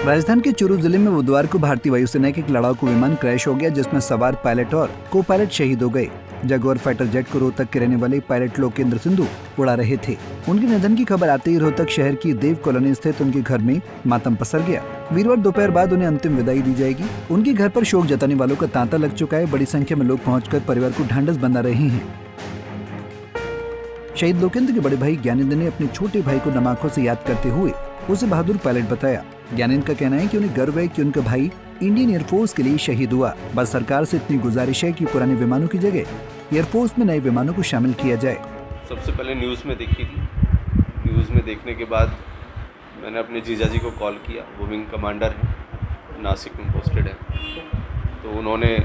राजस्थान के चूरू जिले में बुधवार को भारतीय वायुसेना के एक लड़ाकू विमान क्रैश हो गया, जिसमें सवार पायलट और को पायलट शहीद हो गए। जगुआर फाइटर जेट को रोहतक के रहने वाले पायलट लोकेंद्र सिंधु उड़ा रहे थे। उनके निधन की खबर आते ही रोहतक शहर की देव कॉलोनी स्थित उनके घर में मातम पसर गया। वीरवार दोपहर बाद उन्हें अंतिम विदाई दी जाएगी। उनके घर पर शोक जताने वालों का तांता लग चुका है। बड़ी संख्या में लोग पहुंचकर परिवार को ढांढस बंधा रहे हैं। शहीद लोकेंद्र के बड़े भाई ज्ञानेंद्र ने अपने छोटे भाई को नम आंखों से याद करते हुए उसे बहादुर पायलट बताया। ज्ञानेंद्र का कहना है कि उन्हें गर्व है कि उनका भाई इंडियन एयरफोर्स के लिए शहीद हुआ। बस सरकार से इतनी गुजारिश है कि पुराने विमानों की जगह एयरफोर्स में नए विमानों को शामिल किया जाए। सबसे पहले न्यूज़ में देखी थी। न्यूज़ में देखने के बाद मैंने अपने जीजा जी को कॉल किया। वो विंग कमांडर हैं, नासिक में पोस्टेड हैं। तो उन्होंने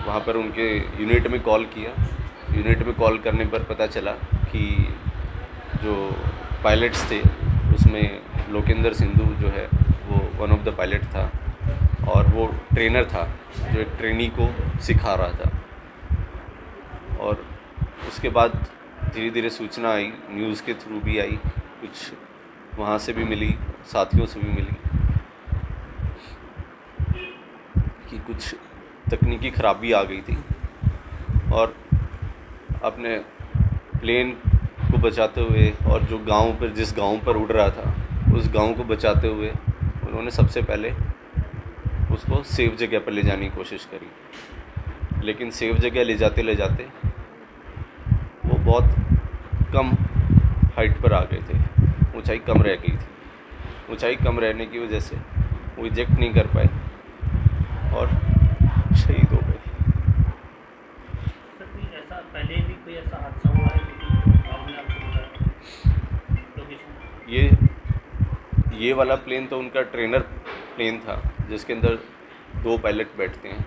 वहाँ पर उनके यूनिट में कॉल किया। यूनिट में कॉल करने पर पता चला कि जो पायलट्स थे उसमें लोकेंद्र सिंधु जो है वो वन ऑफ द पायलट था और वो ट्रेनर था जो एक ट्रेनी को सिखा रहा था। और उसके बाद धीरे धीरे सूचना आई, न्यूज़ के थ्रू भी आई, कुछ वहाँ से भी मिली, साथियों से भी मिली कि कुछ तकनीकी खराबी आ गई थी और अपने प्लेन को बचाते हुए और जो गांव पर जिस गांव पर उड़ रहा था उस गांव को बचाते हुए उन्होंने सबसे पहले उसको सेफ जगह पर ले जाने की कोशिश करी। लेकिन सेफ जगह ले जाते वो बहुत कम हाइट पर आ गए थे। ऊंचाई कम रह गई थी। ऊंचाई कम रहने की वजह से वो इजेक्ट नहीं कर पाए और शहीद हो गए। ऐसा पहले भी कोई ऐसा हादसा हुआ है लेकिन आपने आपको बताया लोकेशन? ये वाला प्लेन तो उनका ट्रेनर प्लेन था जिसके अंदर 2 पायलट बैठते हैं।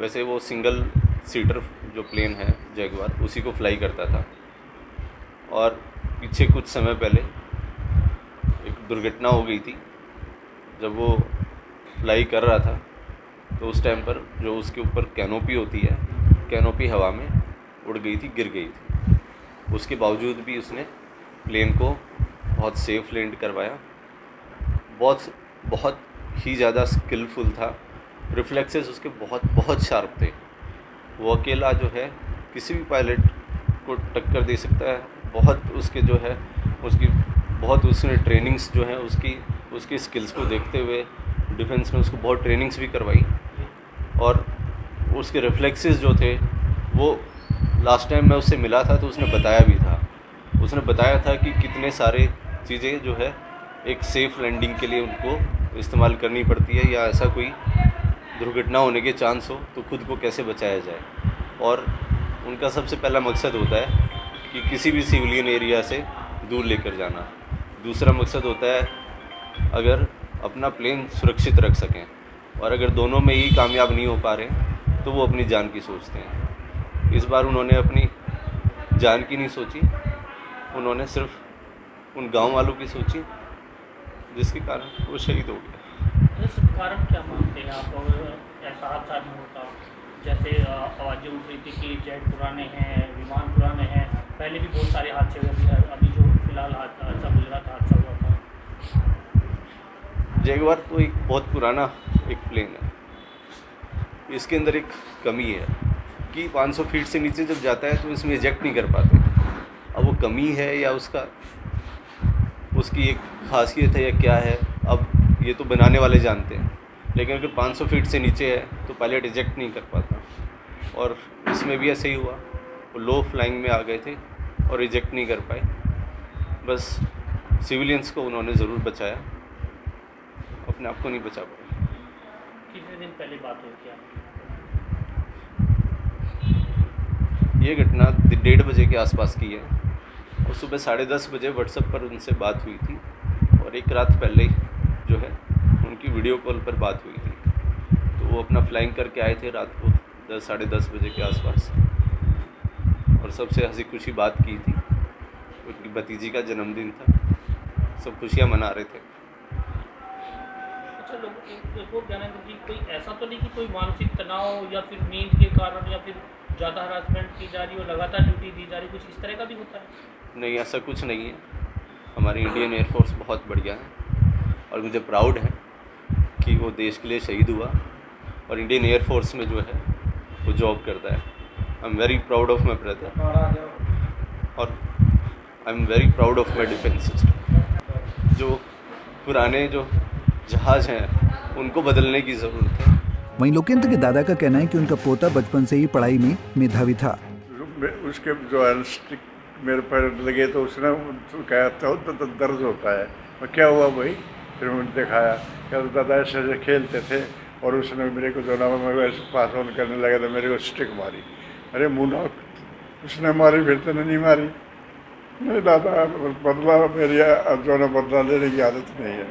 वैसे वो सिंगल सीटर जो प्लेन है जगुआर उसी को फ्लाई करता था। और पीछे कुछ समय पहले एक दुर्घटना हो गई थी। जब वो फ्लाई कर रहा था तो उस टाइम पर जो उसके ऊपर कैनोपी होती है, कैनोपी हवा में उड़ गई थी, गिर गई थी। उसके बावजूद भी उसने प्लेन को बहुत सेफ लैंड करवाया। बहुत ही ज़्यादा स्किलफुल था। रिफ्लेक्सेस उसके बहुत शार्प थे। वो अकेला जो है किसी भी पायलट को टक्कर दे सकता है। उसने ट्रेनिंग्स जो है उसकी स्किल्स को देखते हुए डिफेंस में उसको बहुत ट्रेनिंग्स भी करवाई। और उसके रिफ्लेक्सेस जो थे वो लास्ट टाइम मैं उससे मिला था तो उसने बताया था कि कितने सारे चीज़ें जो है एक सेफ़ लैंडिंग के लिए उनको इस्तेमाल करनी पड़ती है, या ऐसा कोई दुर्घटना होने के चांस हो तो खुद को कैसे बचाया जाए। और उनका सबसे पहला मकसद होता है कि किसी भी सिविलियन एरिया से दूर लेकर जाना। दूसरा मकसद होता है अगर अपना प्लेन सुरक्षित रख सकें। और अगर दोनों में ही कामयाब नहीं हो पा रहे तो वो अपनी जान की सोचते हैं। इस बार उन्होंने अपनी जान की नहीं सोची, उन्होंने सिर्फ उन गांव वालों की सोची जिसके कारण वो शहीद हो गया। इस कारण क्या मानते हैं आप? और ऐसा हादसा नहीं होता जैसे आवाज़ें उठ रही थी कि जेट पुराने हैं, विमान पुराने हैं, पहले भी बहुत सारे हादसे हुए। अभी जो फिलहाल हादसा गुजरात हादसा हुआ था। जगुआर तो एक बहुत पुराना एक प्लेन है। इसके अंदर एक कमी है कि 500 फीट से नीचे जब जाता है तो इसमें इजेक्ट नहीं कर पाते। अब वो कमी है या उसकी एक खासियत है या क्या है, अब ये तो बनाने वाले जानते हैं। लेकिन अगर 500 फीट से नीचे है तो पायलट इजेक्ट नहीं कर पाता। और इसमें भी ऐसे ही हुआ। वो लो फ्लाइंग में आ गए थे और इजेक्ट नहीं कर पाए। बस सिविलियंस को उन्होंने ज़रूर बचाया, अपने आप को नहीं बचा पाए। कितने दिन पहले बात हुई थी आपकी? ये घटना 1:30 बजे के आसपास की है और सुबह 10:30 बजे व्हाट्सएप पर उनसे बात हुई थी। और एक रात पहले जो है उनकी वीडियो कॉल पर बात हुई थी। तो वो अपना फ्लाइंग करके आए थे रात को 10-10:30 बजे के आसपास और सबसे हंसी खुशी बात की थी। उनकी भतीजी का जन्मदिन था, सब खुशियाँ मना रहे थे। अच्छा, लोगों ज्ञानेंद्र जी, कोई ऐसा तो नहीं कि कोई मानसिक तनाव या फिर नींद के कारण या फिर ज़्यादा हरासमेंट की जा रही हो, लगातार ड्यूटी दी जा रही, कुछ इस तरह का भी होता है? नहीं, ऐसा कुछ नहीं है। हमारी इंडियन एयरफोर्स बहुत बढ़िया है और मुझे प्राउड है कि वो देश के लिए शहीद हुआ और इंडियन एयरफोर्स में जो है वो जॉब करता है। I am very proud of my brother और I am very proud of my defence system. जो पुराने जो जहाज़ हैं उनको बदलने की ज़रूरत है। वहीं लोकेंद्र के दादा का कहना है कि उनका पोता बचपन से ही पढ़ाई में मेधावी था। उसके जो स्टिक मेरे पैर लगे तो उसने कहा तो दर्द होता है। और क्या हुआ भाई? फिर मैंने दिखाया, क्या दादा ऐसे ऐसे खेलते थे और उसने मेरे को जो ना मैं पास ऑन करने लगा तो मेरे को स्टिक मारी। अरे मुन्ना, उसने मारी फिर तो नहीं मारी। नहीं दादा, बदला मेरी जो ना बदला लेने की आदत नहीं है।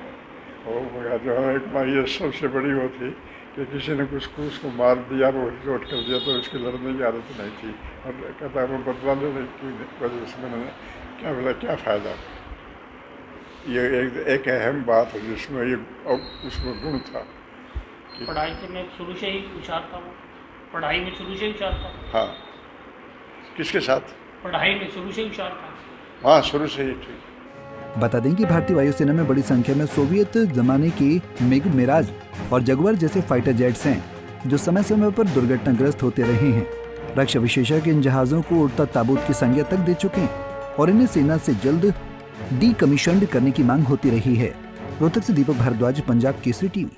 और जो है एक माँ ये सबसे बड़ी वो थी कि किसी ने कुछ उसको मार दिया, वो चोट कर दिया तो उसकी लड़ने की आदत नहीं थी। और कहता है वो बदला लेने की वजह से मैंने क्या बोला, क्या फ़ायदा। ये एक अहम बात है जिसमें ये उसमें गुण था। पढ़ाई से मैं शुरू से ही होशियार था। वो पढ़ाई में शुरू से ही होशियार था। हाँ, किसके साथ? पढ़ाई में शुरू से ही होशियार था। हाँ, शुरू से ही थी। बता दें कि भारतीय वायुसेना में बड़ी संख्या में सोवियत जमाने की मिग, मिराज और जगुआर जैसे फाइटर जेट्स हैं जो समय समय पर दुर्घटनाग्रस्त होते रहे हैं। रक्षा विशेषज्ञ इन जहाजों को उड़ता ताबूत की संज्ञा तक दे चुके हैं और इन्हें सेना से जल्द डीकमीशन्ड करने की मांग होती रही है। रोहतक से दीपक भारद्वाज, पंजाब केसरी टीवी।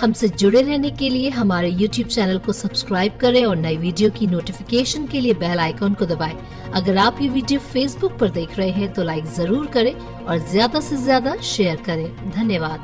हमसे जुड़े रहने के लिए हमारे YouTube चैनल को सब्सक्राइब करें और नई वीडियो की नोटिफिकेशन के लिए बेल आइकॉन को दबाएं। अगर आप ये वीडियो Facebook पर देख रहे हैं तो लाइक जरूर करें और ज्यादा से ज्यादा शेयर करें। धन्यवाद।